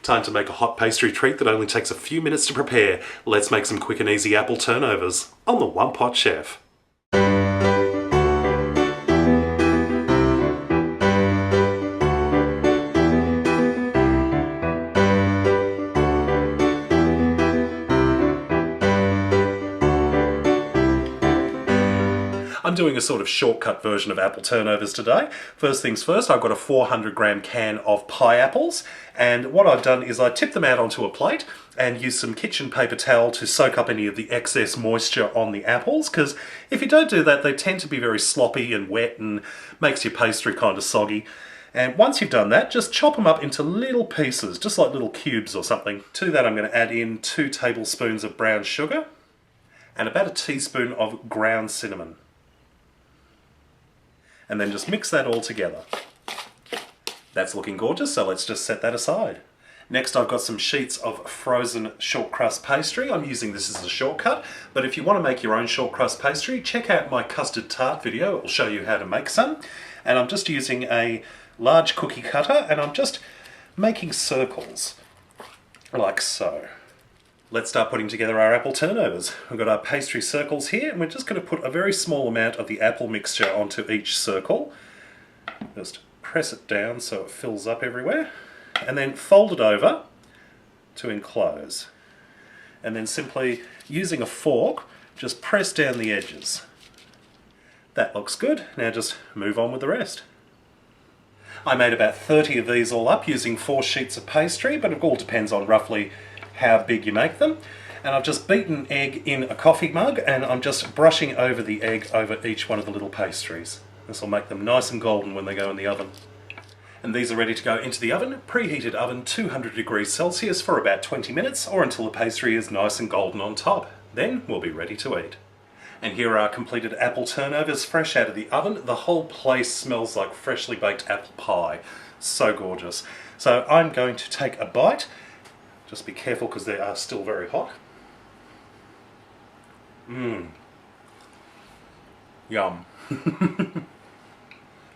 Time to make a hot pastry treat that only takes a few minutes to prepare. Let's make some quick and easy apple turnovers on the One Pot Chef. I'm doing a sort of shortcut version of apple turnovers today. First things first, I've got a 400-gram can of pie apples, and what I've done is I tipped them out onto a plate and used some kitchen paper towel to soak up any of the excess moisture on the apples, because if you don't do that, they tend to be very sloppy and wet and makes your pastry kind of soggy. And once you've done that, just chop them up into little pieces, just like little cubes or something. To that I'm going to add in 2 tablespoons of brown sugar and about a teaspoon of ground cinnamon. And then just mix that all together. That's looking gorgeous, so let's just set that aside. Next I've got some sheets of frozen shortcrust pastry. I'm using this as a shortcut, but if you want to make your own shortcrust pastry, check out my custard tart video. It will show you how to make some. And I'm just using a large cookie cutter, and I'm just making circles, like so. Let's start putting together our apple turnovers. We've got our pastry circles here, and we're just going to put a very small amount of the apple mixture onto each circle. Just press it down so it fills up everywhere, and then fold it over to enclose. And then simply, using a fork, just press down the edges. That looks good. Now just move on with the rest. I made about 30 of these all up using 4 sheets of pastry, but it all depends on roughly how big you make them. And I've just beaten egg in a coffee mug, and I'm just brushing over the egg over each one of the little pastries. This will make them nice and golden when they go in the oven. And these are ready to go into the oven, preheated oven 200 degrees Celsius for about 20 minutes, or until the pastry is nice and golden on top. Then we'll be ready to eat. And here are our completed apple turnovers fresh out of the oven. The whole place smells like freshly baked apple pie. So gorgeous. So I'm going to take a bite. Just be careful because they are still very hot. Mmm. Yum.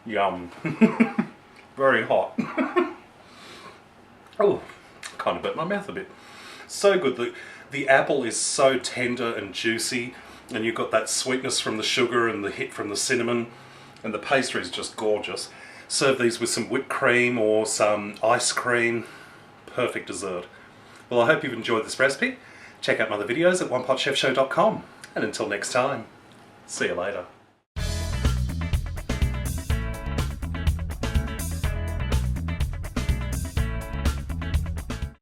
Yum. Very hot. Oh, kind of burnt my mouth a bit. So good. The apple is so tender and juicy, and you've got that sweetness from the sugar and the hit from the cinnamon, and the pastry is just gorgeous. Serve these with some whipped cream or some ice cream. Perfect dessert. Well, I hope you've enjoyed this recipe. Check out my other videos at OnePotChefShow.com. And until next time, see you later.